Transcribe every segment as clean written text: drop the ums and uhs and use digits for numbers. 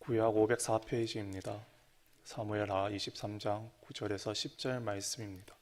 구약 504페이지입니다. 사무엘하 23장 9절에서 10절 말씀입니다.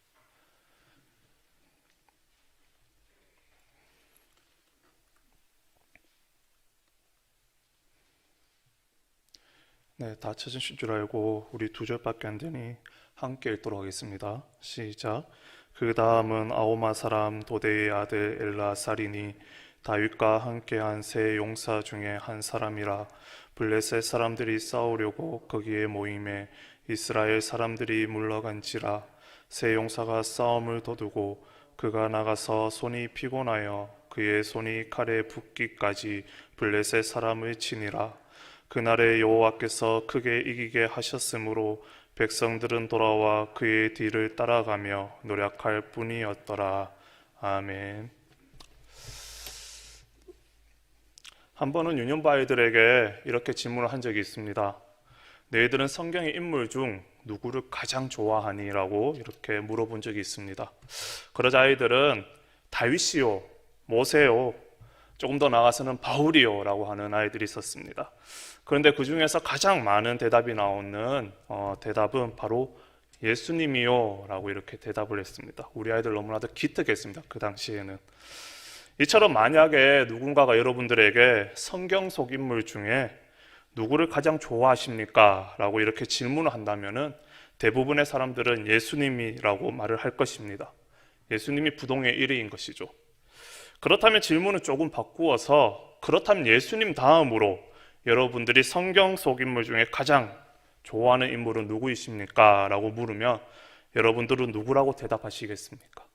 네, 다 찾으실 줄 알고 우리 두 절밖에 안 되니 함께 읽도록 하겠습니다. 시작. 그 다음은 아오마 사람 도데의 아들 엘라살이니 다윗과 함께한 세 용사 중에 한 사람이라. 블레셋 사람들이 싸우려고 거기에 모임에 이스라엘 사람들이 물러간지라. 세 용사가 싸움을 도두고 그가 나가서 손이 피곤하여 그의 손이 칼에 붓기까지 블레셋 사람을 치니라. 그날에 여호와께서 크게 이기게 하셨으므로 백성들은 돌아와 그의 뒤를 따라가며 노력할 뿐이었더라. 아멘. 한 번은 유년부 아이들에게 이렇게 질문을 한 적이 있습니다. 너희들은 성경의 인물 중 누구를 가장 좋아하니? 라고 이렇게 물어본 적이 있습니다. 그러자 아이들은 다윗이요, 모세요, 조금 더 나아가서는 바울이요 라고 하는 아이들이 있었습니다. 그런데 그 중에서 가장 많은 대답이 나오는 대답은 바로 예수님이요 라고 이렇게 대답을 했습니다. 우리 아이들 너무나도 기특했습니다. 그 당시에는. 이처럼 만약에 누군가가 여러분들에게 성경 속 인물 중에 누구를 가장 좋아하십니까? 라고 이렇게 질문을 한다면은 대부분의 사람들은 예수님이라고 말을 할 것입니다. 예수님이 부동의 1위인 것이죠. 그렇다면 질문을 조금 바꾸어서, 그렇다면 예수님 다음으로 여러분들이 성경 속 인물 중에 가장 좋아하는 인물은 누구이십니까? 라고 물으면 여러분들은 누구라고 대답하시겠습니까?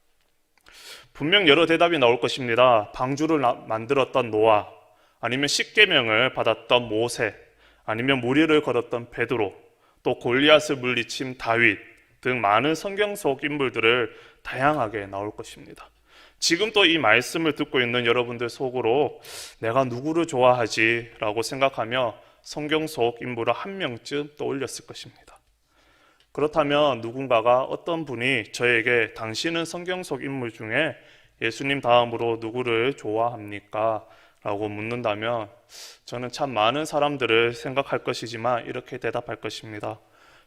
분명 여러 대답이 나올 것입니다. 방주를 만들었던 노아, 아니면 십계명을 받았던 모세, 아니면 무리를 걸었던 베드로, 또 골리앗을 물리친 다윗 등 많은 성경 속 인물들을 다양하게 나올 것입니다. 지금 또 이 말씀을 듣고 있는 여러분들 속으로 내가 누구를 좋아하지? 라고 생각하며 성경 속 인물을 한 명쯤 떠올렸을 것입니다. 그렇다면 누군가가, 어떤 분이 저에게 당신은 성경 속 인물 중에 예수님 다음으로 누구를 좋아합니까? 라고 묻는다면 저는 참 많은 사람들을 생각할 것이지만 이렇게 대답할 것입니다.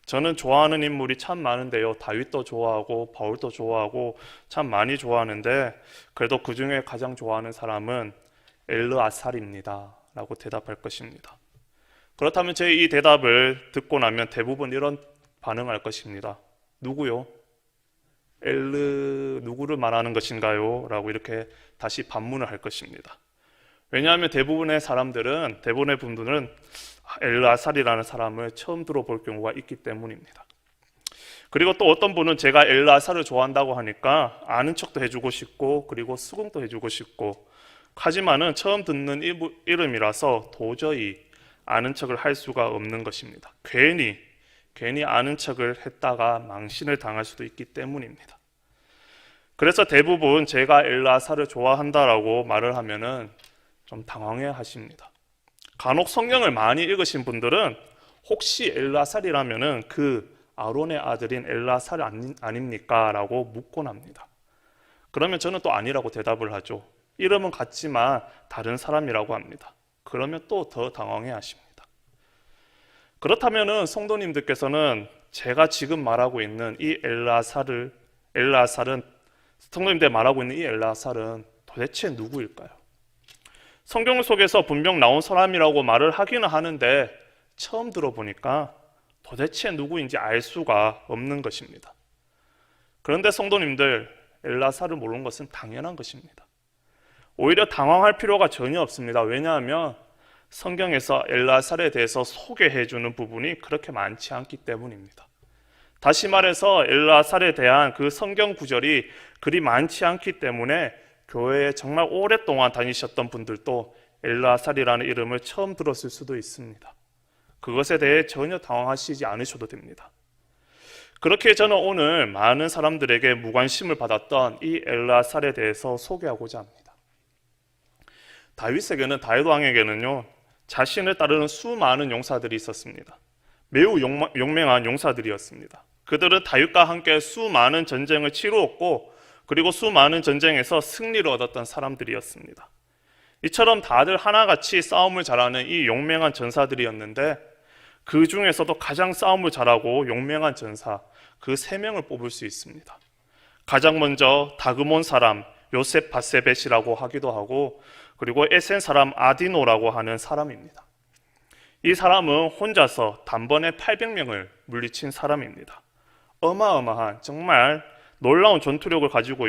저는 좋아하는 인물이 참 많은데요. 다윗도 좋아하고 바울도 좋아하고 참 많이 좋아하는데 그래도 그 중에 가장 좋아하는 사람은 엘르아살입니다 라고 대답할 것입니다. 그렇다면 제 이 대답을 듣고 나면 대부분 이런 반응할 것입니다. 누구요? 누구를 말하는 것인가요? 라고 이렇게 다시 반문을 할 것입니다. 왜냐하면 대부분의 분들은 엘르아살이라는 사람을 처음 들어볼 경우가 있기 때문입니다. 그리고 또 어떤 분은 제가 엘르아살을 좋아한다고 하니까 아는 척도 해주고 싶고 그리고 수긍도 해주고 싶고, 하지만은 처음 듣는 이름이라서 도저히 아는 척을 할 수가 없는 것입니다. 괜히 아는 척을 했다가 망신을 당할 수도 있기 때문입니다. 그래서 대부분 제가 엘르아살을 좋아한다라고 말을 하면은 좀 당황해 하십니다. 간혹 성경을 많이 읽으신 분들은 혹시 엘르아살이라면은 그 아론의 아들인 엘르아살 아닙니까? 라고 묻곤 합니다. 그러면 저는 또 아니라고 대답을 하죠. 이름은 같지만 다른 사람이라고 합니다. 그러면 또 더 당황해 하십니다. 그렇다면은 성도님들께서는 제가 지금 말하고 있는 이 엘르아살은 성도님들 말하고 있는 이 엘르아살은 도대체 누구일까요? 성경 속에서 분명 나온 사람이라고 말을 하기는 하는데 처음 들어보니까 도대체 누구인지 알 수가 없는 것입니다. 그런데 성도님들, 엘르아살을 모르는 것은 당연한 것입니다. 오히려 당황할 필요가 전혀 없습니다. 왜냐하면 성경에서 엘르아살에 대해서 소개해주는 부분이 그렇게 많지 않기 때문입니다. 다시 말해서 엘르아살에 대한 그 성경 구절이 그리 많지 않기 때문에 교회에 정말 오랫동안 다니셨던 분들도 엘르아살이라는 이름을 처음 들었을 수도 있습니다. 그것에 대해 전혀 당황하시지 않으셔도 됩니다. 그렇게 저는 오늘 많은 사람들에게 무관심을 받았던 이 엘르아살에 대해서 소개하고자 합니다. 다윗 왕에게는요, 자신을 따르는 수많은 용사들이 있었습니다. 매우 용맹한 용사들이었습니다. 그들은 다윗과 함께 수많은 전쟁을 치루었고 그리고 수많은 전쟁에서 승리를 얻었던 사람들이었습니다. 이처럼 다들 하나같이 싸움을 잘하는 이 용맹한 전사들이었는데 그 중에서도 가장 싸움을 잘하고 용맹한 전사 그 세 명을 뽑을 수 있습니다. 가장 먼저 다그몬 사람 요셉 바세벳이라고 하기도 하고, 그리고 에센 사람 아디노라고 하는 사람입니다. 이 사람은 혼자서 단번에 800명을 물리친 사람입니다. 어마어마한 정말 놀라운 전투력을 가지고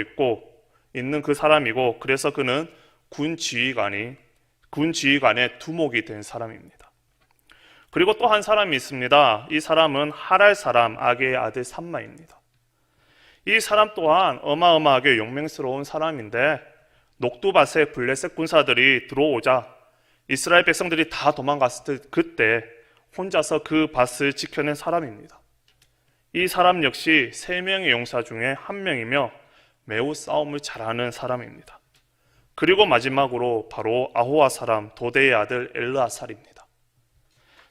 있는 그 사람이고, 그래서 그는 군 지휘관의 두목이 된 사람입니다. 그리고 또 한 사람이 있습니다. 이 사람은 하랄 사람 아게의 아들 삼마입니다. 이 사람 또한 어마어마하게 용맹스러운 사람인데, 녹두밭에 블레셋 군사들이 들어오자 이스라엘 백성들이 다 도망갔을 때 그때 혼자서 그 밭을 지켜낸 사람입니다. 이 사람 역시 3명의 용사 중에 한 명이며 매우 싸움을 잘하는 사람입니다. 그리고 마지막으로 바로 아호와 사람 도대의 아들 엘르아살입니다.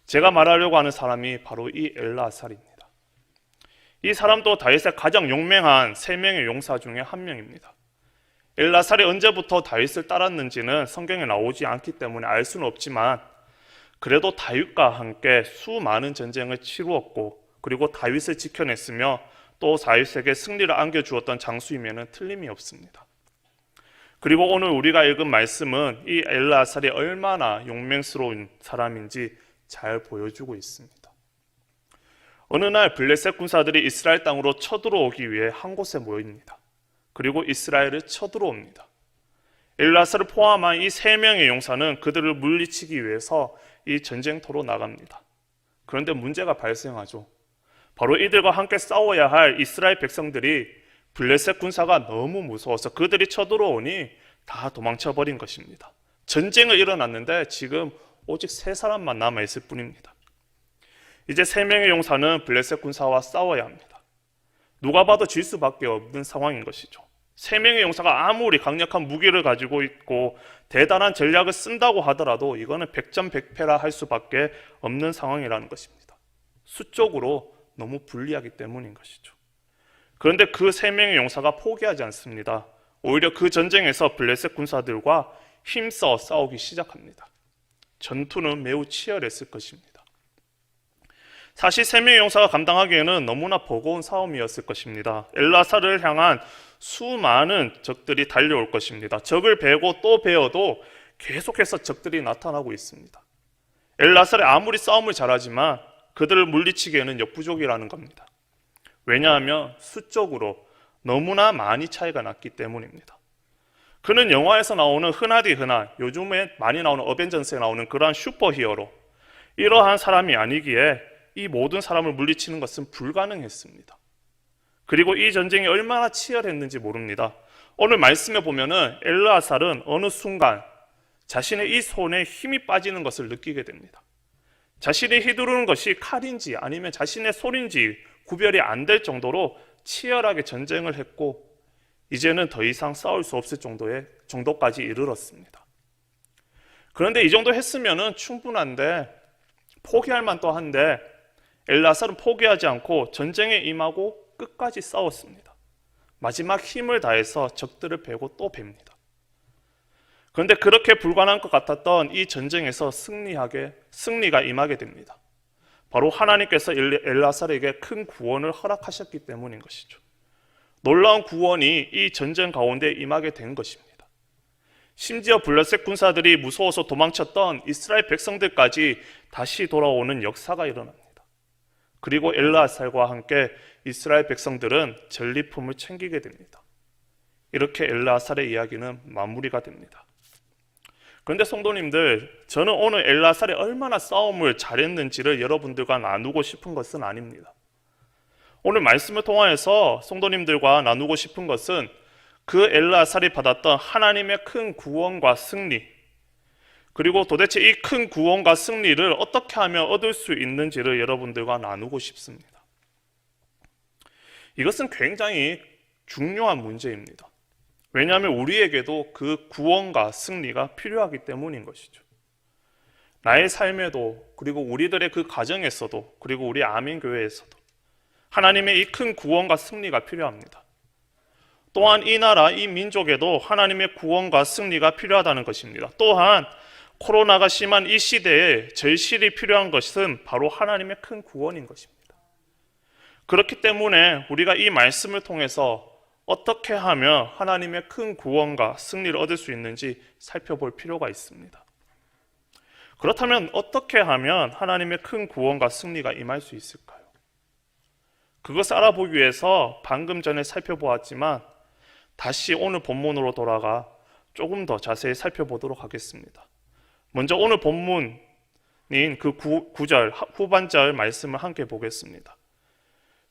제가 말하려고 하는 사람이 바로 이 엘르아살입니다. 이 사람도 다윗의 가장 용맹한 3명의 용사 중에 한 명입니다. 엘르아살이 언제부터 다윗을 따랐는지는 성경에 나오지 않기 때문에 알 수는 없지만, 그래도 다윗과 함께 수많은 전쟁을 치루었고, 그리고 다윗을 지켜냈으며 또 다윗에게 승리를 안겨주었던 장수이면 틀림이 없습니다. 그리고 오늘 우리가 읽은 말씀은 이 엘르아살이 얼마나 용맹스러운 사람인지 잘 보여주고 있습니다. 어느 날 블레셋 군사들이 이스라엘 땅으로 쳐들어오기 위해 한 곳에 모입니다. 그리고 이스라엘을 쳐들어옵니다. 엘르아살을 포함한 이 3명의 용사는 그들을 물리치기 위해서 이 전쟁터로 나갑니다. 그런데 문제가 발생하죠. 바로 이들과 함께 싸워야 할 이스라엘 백성들이 블레셋 군사가 너무 무서워서 그들이 쳐들어오니 다 도망쳐버린 것입니다. 전쟁을 일어났는데 지금 오직 3사람만 남아있을 뿐입니다. 이제 3명의 용사는 블레셋 군사와 싸워야 합니다. 누가 봐도 질 수밖에 없는 상황인 것이죠. 3명의 용사가 아무리 강력한 무기를 가지고 있고 대단한 전략을 쓴다고 하더라도 이거는 백전백패라 할 수밖에 없는 상황이라는 것입니다. 수적으로 너무 불리하기 때문인 것이죠. 그런데 그 3명의 용사가 포기하지 않습니다. 오히려 그 전쟁에서 블레셋 군사들과 힘써 싸우기 시작합니다. 전투는 매우 치열했을 것입니다. 사실 3명의 용사가 감당하기에는 너무나 버거운 싸움이었을 것입니다. 엘르아살을 향한 수많은 적들이 달려올 것입니다. 적을 베고 또 베어도 계속해서 적들이 나타나고 있습니다. 엘르아살이 아무리 싸움을 잘하지만 그들을 물리치기에는 역부족이라는 겁니다. 왜냐하면 수적으로 너무나 많이 차이가 났기 때문입니다. 그는 영화에서 나오는 흔하디 흔한, 요즘에 많이 나오는 어벤져스에 나오는 그러한 슈퍼히어로, 이러한 사람이 아니기에 이 모든 사람을 물리치는 것은 불가능했습니다. 그리고 이 전쟁이 얼마나 치열했는지 모릅니다. 오늘 말씀에 보면은 엘르아살은 어느 순간 자신의 이 손에 힘이 빠지는 것을 느끼게 됩니다. 자신이 휘두르는 것이 칼인지 아니면 자신의 손인지 구별이 안 될 정도로 치열하게 전쟁을 했고, 이제는 더 이상 싸울 수 없을 정도까지 이르렀습니다. 그런데 이 정도 했으면은 충분한데, 포기할 만도 한데, 엘르아살은 포기하지 않고 전쟁에 임하고 끝까지 싸웠습니다. 마지막 힘을 다해서 적들을 베고 또 뱁니다. 그런데 그렇게 불가능한 것 같았던 이 전쟁에서 승리가 임하게 됩니다. 바로 하나님께서 엘르아살에게 큰 구원을 허락하셨기 때문인 것이죠. 놀라운 구원이 이 전쟁 가운데 임하게 된 것입니다. 심지어 블레셋 군사들이 무서워서 도망쳤던 이스라엘 백성들까지 다시 돌아오는 역사가 일어납니다. 그리고 엘르아살과 함께 이스라엘 백성들은 전리품을 챙기게 됩니다. 이렇게 엘르아살의 이야기는 마무리가 됩니다. 그런데 성도님들, 저는 오늘 엘르아살이 얼마나 싸움을 잘했는지를 여러분들과 나누고 싶은 것은 아닙니다. 오늘 말씀을 통하여서 성도님들과 나누고 싶은 것은 그 엘르아살이 받았던 하나님의 큰 구원과 승리, 그리고 도대체 이 큰 구원과 승리를 어떻게 하면 얻을 수 있는지를 여러분들과 나누고 싶습니다. 이것은 굉장히 중요한 문제입니다. 왜냐하면 우리에게도 그 구원과 승리가 필요하기 때문인 것이죠. 나의 삶에도, 그리고 우리들의 그 가정에서도, 그리고 우리 아멘교회에서도 하나님의 이 큰 구원과 승리가 필요합니다. 또한 이 나라, 이 민족에도 하나님의 구원과 승리가 필요하다는 것입니다. 또한 코로나가 심한 이 시대에 절실히 필요한 것은 바로 하나님의 큰 구원인 것입니다. 그렇기 때문에 우리가 이 말씀을 통해서 어떻게 하면 하나님의 큰 구원과 승리를 얻을 수 있는지 살펴볼 필요가 있습니다. 그렇다면 어떻게 하면 하나님의 큰 구원과 승리가 임할 수 있을까요? 그것을 알아보기 위해서 방금 전에 살펴보았지만 다시 오늘 본문으로 돌아가 조금 더 자세히 살펴보도록 하겠습니다. 먼저 오늘 본문인 그 9절 후반절 말씀을 함께 보겠습니다.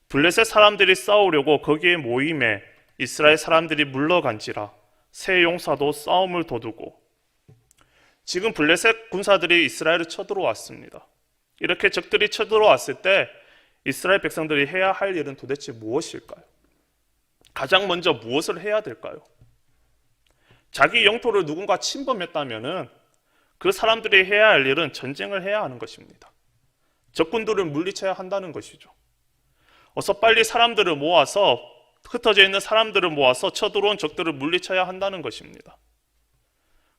블레셋 사람들이 싸우려고 거기에 모임에 이스라엘 사람들이 물러간지라 세 용사도 싸움을 도두고. 지금 블레셋 군사들이 이스라엘을 쳐들어왔습니다. 이렇게 적들이 쳐들어왔을 때 이스라엘 백성들이 해야 할 일은 도대체 무엇일까요? 가장 먼저 무엇을 해야 될까요? 자기 영토를 누군가 침범했다면은 그 사람들이 해야 할 일은 전쟁을 해야 하는 것입니다. 적군들을 물리쳐야 한다는 것이죠. 어서 빨리 사람들을 모아서 흩어져 있는 사람들을 모아서 쳐들어온 적들을 물리쳐야 한다는 것입니다.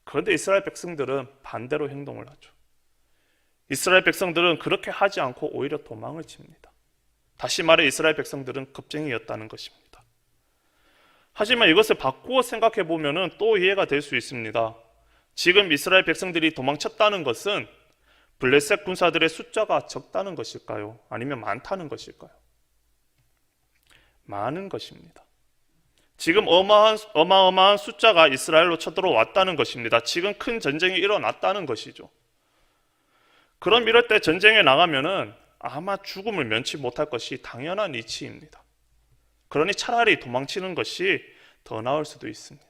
그런데 이스라엘 백성들은 반대로 행동을 하죠. 이스라엘 백성들은 그렇게 하지 않고 오히려 도망을 칩니다. 다시 말해 이스라엘 백성들은 겁쟁이였다는 것입니다. 하지만 이것을 바꾸어 생각해 보면 또 이해가 될 수 있습니다. 지금 이스라엘 백성들이 도망쳤다는 것은 블레셋 군사들의 숫자가 적다는 것일까요? 아니면 많다는 것일까요? 많은 것입니다. 지금 어마어마한 숫자가 이스라엘로 쳐들어왔다는 것입니다. 지금 큰 전쟁이 일어났다는 것이죠. 그럼 이럴 때 전쟁에 나가면은 아마 죽음을 면치 못할 것이 당연한 이치입니다. 그러니 차라리 도망치는 것이 더 나을 수도 있습니다.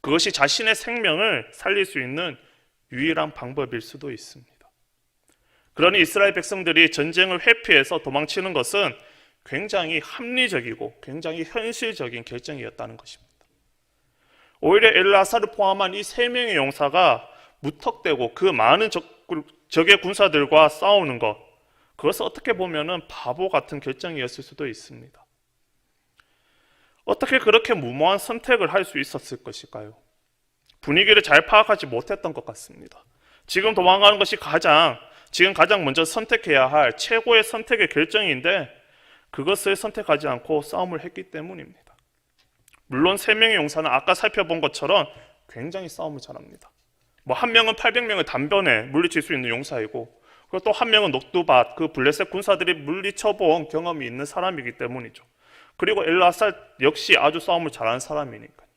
그것이 자신의 생명을 살릴 수 있는 유일한 방법일 수도 있습니다. 그러니 이스라엘 백성들이 전쟁을 회피해서 도망치는 것은 굉장히 합리적이고 굉장히 현실적인 결정이었다는 것입니다. 오히려 엘라사를 포함한 이 세 명의 용사가 무턱대고 그 많은 적의 군사들과 싸우는 것, 그것은 어떻게 보면 바보 같은 결정이었을 수도 있습니다. 어떻게 그렇게 무모한 선택을 할 수 있었을 것일까요? 분위기를 잘 파악하지 못했던 것 같습니다. 지금 도망가는 것이 가장 먼저 선택해야 할 최고의 선택의 결정인데 그것을 선택하지 않고 싸움을 했기 때문입니다. 물론 3명의 용사는 아까 살펴본 것처럼 굉장히 싸움을 잘합니다. 한 명은 800명을 단번에 물리칠 수 있는 용사이고, 그리고 또 한 명은 녹두밭, 그 블레셋 군사들이 물리쳐본 경험이 있는 사람이기 때문이죠. 그리고 엘라살 역시 아주 싸움을 잘하는 사람이니까요.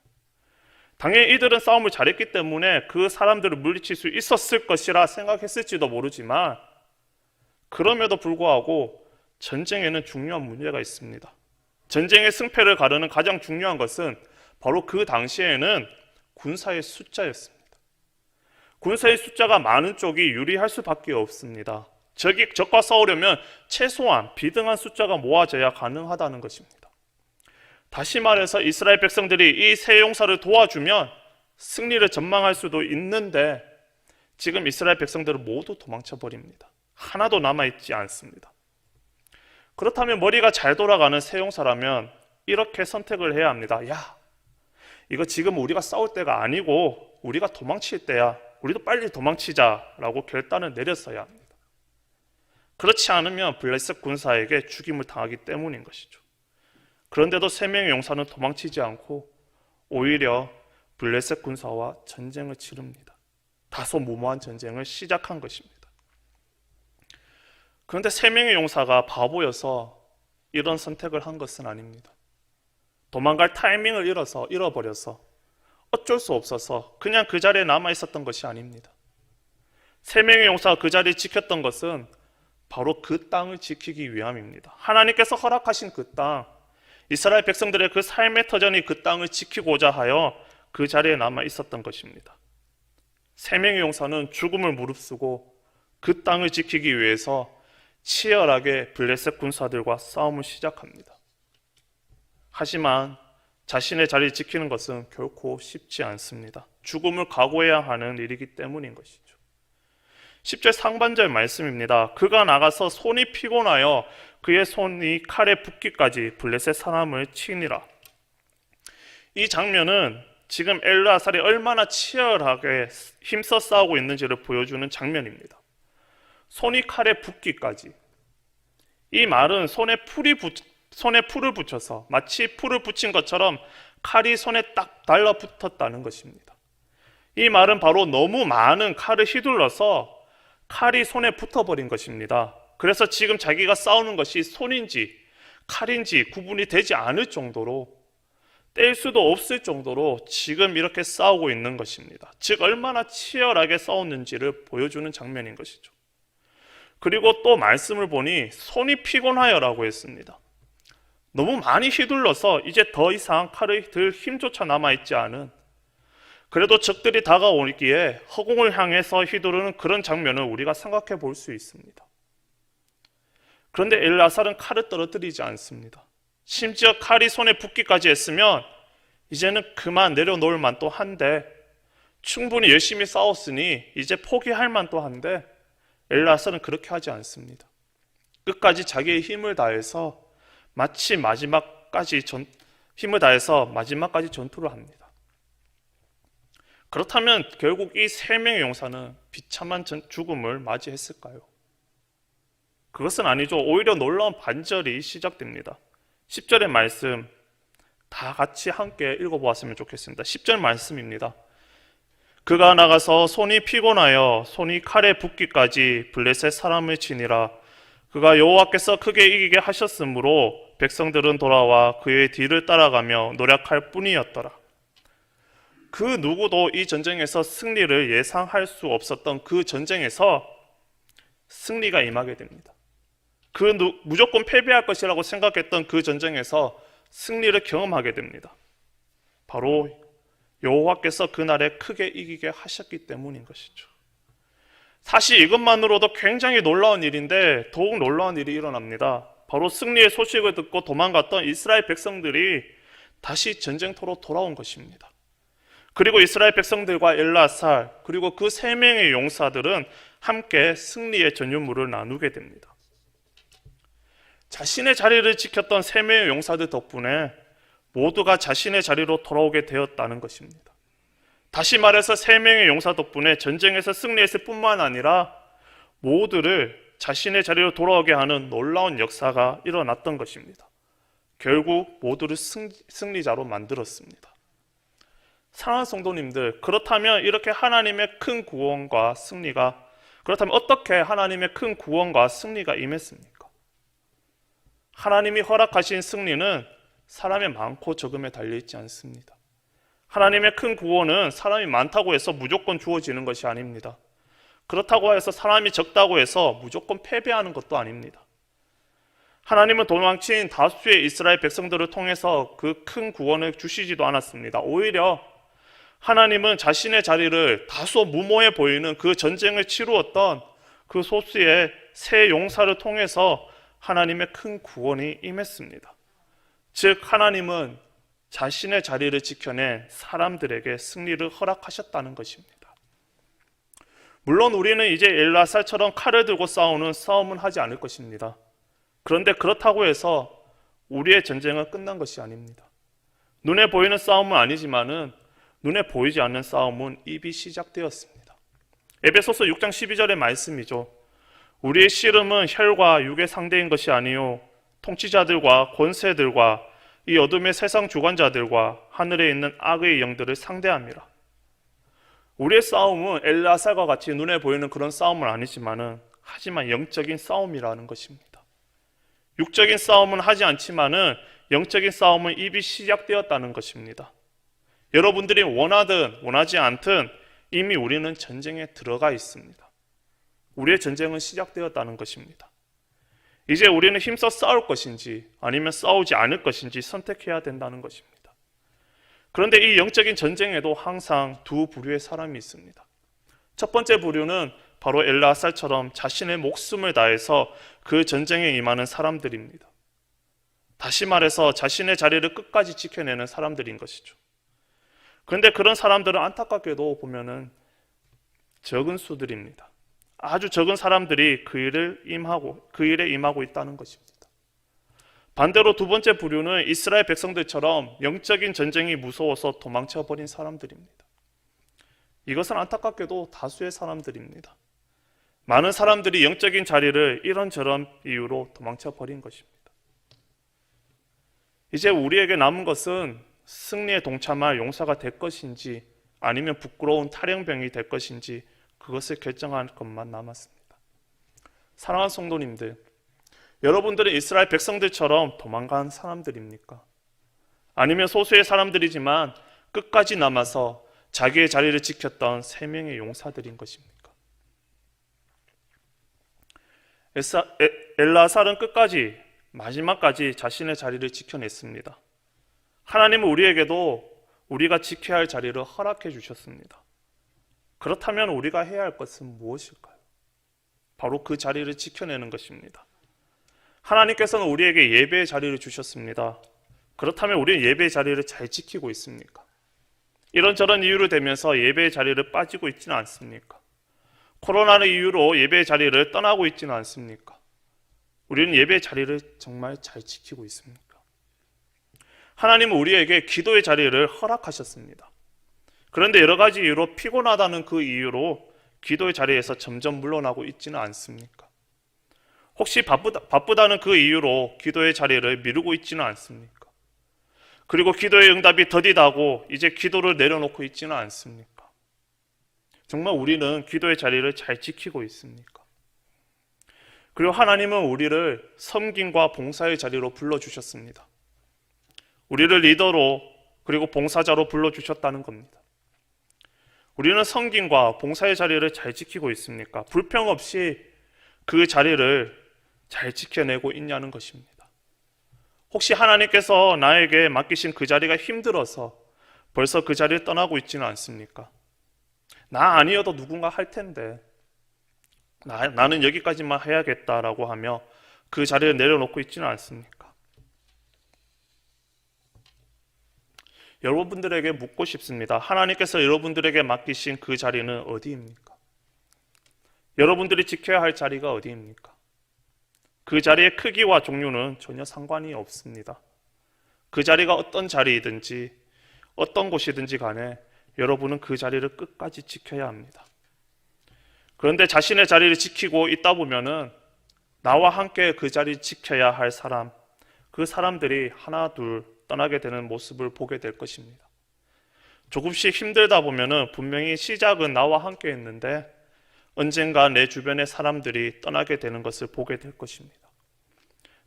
당연히 이들은 싸움을 잘했기 때문에 그 사람들을 물리칠 수 있었을 것이라 생각했을지도 모르지만, 그럼에도 불구하고 전쟁에는 중요한 문제가 있습니다. 전쟁의 승패를 가르는 가장 중요한 것은 바로 그 당시에는 군사의 숫자였습니다. 군사의 숫자가 많은 쪽이 유리할 수밖에 없습니다. 적과 싸우려면 최소한 비등한 숫자가 모아져야 가능하다는 것입니다. 다시 말해서 이스라엘 백성들이 이 세 용사를 도와주면 승리를 전망할 수도 있는데 지금 이스라엘 백성들은 모두 도망쳐버립니다. 하나도 남아있지 않습니다. 그렇다면 머리가 잘 돌아가는 세 용사라면 이렇게 선택을 해야 합니다. 야, 이거 지금 우리가 싸울 때가 아니고 우리가 도망칠 때야. 우리도 빨리 도망치자라고 결단을 내렸어야 합니다. 그렇지 않으면 블레셋 군사에게 죽임을 당하기 때문인 것이죠. 그런데도 3명의 용사는 도망치지 않고 오히려 블레셋 군사와 전쟁을 치릅니다. 다소 무모한 전쟁을 시작한 것입니다. 그런데 3명의 용사가 바보여서 이런 선택을 한 것은 아닙니다. 도망갈 타이밍을 잃어버려서 어쩔 수 없어서 그냥 그 자리에 남아 있었던 것이 아닙니다. 3명의 용사가 그 자리에 지켰던 것은 바로 그 땅을 지키기 위함입니다. 하나님께서 허락하신 그 땅, 이스라엘 백성들의 그 삶의 터전이 그 땅을 지키고자 하여 그 자리에 남아 있었던 것입니다. 3명의 용사는 죽음을 무릅쓰고 그 땅을 지키기 위해서 치열하게 블레셋 군사들과 싸움을 시작합니다. 하지만 자신의 자리를 지키는 것은 결코 쉽지 않습니다. 죽음을 각오해야 하는 일이기 때문인 것이죠. 10절 상반절 말씀입니다. 그가 나가서 손이 피곤하여 그의 손이 칼에 붓기까지 블레셋 사람을 치니라. 이 장면은 지금 엘르아살이 얼마나 치열하게 힘써 싸우고 있는지를 보여주는 장면입니다. 손이 칼에 붓기까지. 이 말은 손에 풀을 붙여서 마치 풀을 붙인 것처럼 칼이 손에 딱 달라붙었다는 것입니다. 이 말은 바로 너무 많은 칼을 휘둘러서 칼이 손에 붙어버린 것입니다. 그래서 지금 자기가 싸우는 것이 손인지 칼인지 구분이 되지 않을 정도로, 뗄 수도 없을 정도로 지금 이렇게 싸우고 있는 것입니다. 즉 얼마나 치열하게 싸웠는지를 보여주는 장면인 것이죠. 그리고 또 말씀을 보니 손이 피곤하여라고 했습니다. 너무 많이 휘둘러서 이제 더 이상 칼을 들 힘조차 남아있지 않은, 그래도 적들이 다가오기에 허공을 향해서 휘두르는 그런 장면을 우리가 생각해 볼 수 있습니다. 그런데 엘르아살은 칼을 떨어뜨리지 않습니다. 심지어 칼이 손에 붙기까지 했으면 이제는 그만 내려놓을 만도 한데, 충분히 열심히 싸웠으니 이제 포기할 만도 한데, 엘르아살은 그렇게 하지 않습니다. 끝까지 자기의 힘을 다해서 마지막까지 전투를 합니다. 그렇다면 결국 이 세 명의 용사는 비참한 죽음을 맞이했을까요? 그것은 아니죠. 오히려 놀라운 반절이 시작됩니다. 10절의 말씀 다 같이 함께 읽어보았으면 좋겠습니다. 10절 말씀입니다. 그가 나가서 손이 피곤하여 손이 칼에 붓기까지 블레셋 사람을 치니라. 그가 여호와께서 크게 이기게 하셨으므로 백성들은 돌아와 그의 뒤를 따라가며 노력할 뿐이었더라. 그 누구도 이 전쟁에서 승리를 예상할 수 없었던 그 전쟁에서 승리가 임하게 됩니다. 무조건 패배할 것이라고 생각했던 그 전쟁에서 승리를 경험하게 됩니다. 바로 여호와께서 그날에 크게 이기게 하셨기 때문인 것이죠. 사실 이것만으로도 굉장히 놀라운 일인데 더욱 놀라운 일이 일어납니다. 바로 승리의 소식을 듣고 도망갔던 이스라엘 백성들이 다시 전쟁터로 돌아온 것입니다. 그리고 이스라엘 백성들과 엘르아살 그리고 그 세 명의 용사들은 함께 승리의 전유물을 나누게 됩니다. 자신의 자리를 지켰던 세 명의 용사들 덕분에 모두가 자신의 자리로 돌아오게 되었다는 것입니다. 다시 말해서 세 명의 용사 덕분에 전쟁에서 승리했을 뿐만 아니라 모두를 자신의 자리로 돌아오게 하는 놀라운 역사가 일어났던 것입니다. 결국 모두를 승리자로 만들었습니다. 사랑하는 성도님들, 그렇다면 이렇게 하나님의 큰 구원과 승리가, 그렇다면 어떻게 하나님의 큰 구원과 승리가 임했습니까? 하나님이 허락하신 승리는 사람의 많고 적음에 달려있지 않습니다. 하나님의 큰 구원은 사람이 많다고 해서 무조건 주어지는 것이 아닙니다. 그렇다고 해서 사람이 적다고 해서 무조건 패배하는 것도 아닙니다. 하나님은 도망친 다수의 이스라엘 백성들을 통해서 그 큰 구원을 주시지도 않았습니다. 오히려 하나님은 자신의 자리를 다소 무모해 보이는 그 전쟁을 치루었던 그 소수의 세 용사를 통해서 하나님의 큰 구원이 임했습니다. 즉 하나님은 자신의 자리를 지켜낸 사람들에게 승리를 허락하셨다는 것입니다. 물론 우리는 이제 엘르아살처럼 칼을 들고 싸우는 싸움은 하지 않을 것입니다. 그런데 그렇다고 해서 우리의 전쟁은 끝난 것이 아닙니다. 눈에 보이는 싸움은 아니지만은 눈에 보이지 않는 싸움은 이미 시작되었습니다. 에베소서 6장 12절의 말씀이죠. 우리의 씨름은 혈과 육의 상대인 것이 아니요 통치자들과 권세들과 이 어둠의 세상 주관자들과 하늘에 있는 악의 영들을 상대함이라. 우리의 싸움은 엘르아살과 같이 눈에 보이는 그런 싸움은 아니지만은 하지만 영적인 싸움이라는 것입니다. 육적인 싸움은 하지 않지만은 영적인 싸움은 이미 시작되었다는 것입니다. 여러분들이 원하든 원하지 않든 이미 우리는 전쟁에 들어가 있습니다. 우리의 전쟁은 시작되었다는 것입니다. 이제 우리는 힘써 싸울 것인지 아니면 싸우지 않을 것인지 선택해야 된다는 것입니다. 그런데 이 영적인 전쟁에도 항상 두 부류의 사람이 있습니다. 첫 번째 부류는 바로 엘르아살처럼 자신의 목숨을 다해서 그 전쟁에 임하는 사람들입니다. 다시 말해서 자신의 자리를 끝까지 지켜내는 사람들인 것이죠. 그런데 그런 사람들은 안타깝게도 보면은 적은 수들입니다. 아주 적은 사람들이 그 일에 임하고 있다는 것입니다. 반대로 두 번째 부류는 이스라엘 백성들처럼 영적인 전쟁이 무서워서 도망쳐 버린 사람들입니다. 이것은 안타깝게도 다수의 사람들입니다. 많은 사람들이 영적인 자리를 이런저런 이유로 도망쳐 버린 것입니다. 이제 우리에게 남은 것은 승리에 동참할 용사가 될 것인지 아니면 부끄러운 탈영병이 될 것인지 그것을 결정할 것만 남았습니다. 사랑하는 성도님들, 여러분들은 이스라엘 백성들처럼 도망간 사람들입니까? 아니면 소수의 사람들이지만 끝까지 남아서 자기의 자리를 지켰던 3명의 용사들인 것입니까? 엘라살은 끝까지 마지막까지 자신의 자리를 지켜냈습니다. 하나님은 우리에게도 우리가 지켜야 할 자리를 허락해 주셨습니다. 그렇다면 우리가 해야 할 것은 무엇일까요? 바로 그 자리를 지켜내는 것입니다. 하나님께서는 우리에게 예배의 자리를 주셨습니다. 그렇다면 우리는 예배의 자리를 잘 지키고 있습니까? 이런저런 이유로 되면서 예배의 자리를 빠지고 있지는 않습니까? 코로나를 이유로 예배의 자리를 떠나고 있지는 않습니까? 우리는 예배의 자리를 정말 잘 지키고 있습니까? 하나님은 우리에게 기도의 자리를 허락하셨습니다. 그런데 여러 가지 이유로 피곤하다는 그 이유로 기도의 자리에서 점점 물러나고 있지는 않습니까? 혹시 바쁘다는 그 이유로 기도의 자리를 미루고 있지는 않습니까? 그리고 기도의 응답이 더디다고 이제 기도를 내려놓고 있지는 않습니까? 정말 우리는 기도의 자리를 잘 지키고 있습니까? 그리고 하나님은 우리를 섬김과 봉사의 자리로 불러주셨습니다. 우리를 리더로 그리고 봉사자로 불러주셨다는 겁니다. 우리는 섬김과 봉사의 자리를 잘 지키고 있습니까? 불평 없이 그 자리를 잘 지켜내고 있냐는 것입니다. 혹시 하나님께서 나에게 맡기신 그 자리가 힘들어서 벌써 그 자리를 떠나고 있지는 않습니까? 나 아니어도 누군가 할 텐데 나는 여기까지만 해야겠다라고 하며 그 자리를 내려놓고 있지는 않습니까? 여러분들에게 묻고 싶습니다. 하나님께서 여러분들에게 맡기신 그 자리는 어디입니까? 여러분들이 지켜야 할 자리가 어디입니까? 그 자리의 크기와 종류는 전혀 상관이 없습니다. 그 자리가 어떤 자리이든지 어떤 곳이든지 간에 여러분은 그 자리를 끝까지 지켜야 합니다. 그런데 자신의 자리를 지키고 있다 보면은 나와 함께 그 자리를 지켜야 할 사람, 그 사람들이 하나 둘 떠나게 되는 모습을 보게 될 것입니다. 조금씩 힘들다 보면은 분명히 시작은 나와 함께 했는데 언젠가 내 주변의 사람들이 떠나게 되는 것을 보게 될 것입니다.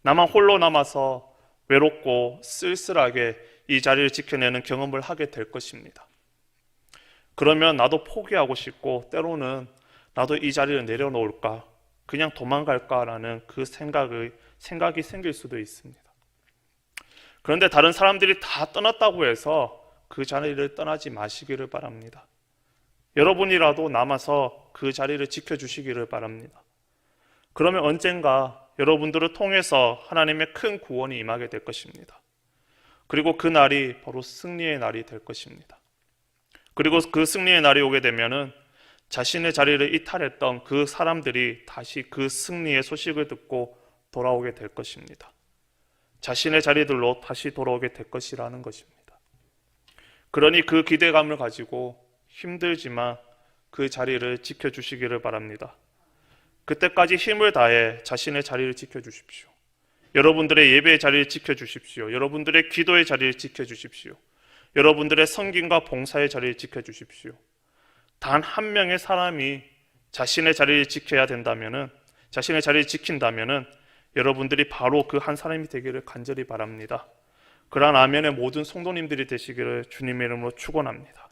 나만 홀로 남아서 외롭고 쓸쓸하게 이 자리를 지켜내는 경험을 하게 될 것입니다. 그러면 나도 포기하고 싶고 때로는 나도 이 자리를 내려놓을까, 그냥 도망갈까라는 그 생각이 생길 수도 있습니다. 그런데 다른 사람들이 다 떠났다고 해서 그 자리를 떠나지 마시기를 바랍니다. 여러분이라도 남아서 그 자리를 지켜주시기를 바랍니다. 그러면 언젠가 여러분들을 통해서 하나님의 큰 구원이 임하게 될 것입니다. 그리고 그 날이 바로 승리의 날이 될 것입니다. 그리고 그 승리의 날이 오게 되면은 자신의 자리를 이탈했던 그 사람들이 다시 그 승리의 소식을 듣고 돌아오게 될 것입니다. 자신의 자리들로 다시 돌아오게 될 것이라는 것입니다. 그러니 그 기대감을 가지고 힘들지만 그 자리를 지켜주시기를 바랍니다. 그때까지 힘을 다해 자신의 자리를 지켜주십시오. 여러분들의 예배의 자리를 지켜주십시오. 여러분들의 기도의 자리를 지켜주십시오. 여러분들의 섬김과 봉사의 자리를 지켜주십시오. 단 한 명의 사람이 자신의 자리를 지켜야 된다면은, 자신의 자리를 지킨다면은 여러분들이 바로 그 한 사람이 되기를 간절히 바랍니다. 그러한 아멘의 모든 성도님들이 되시기를 주님의 이름으로 축원합니다.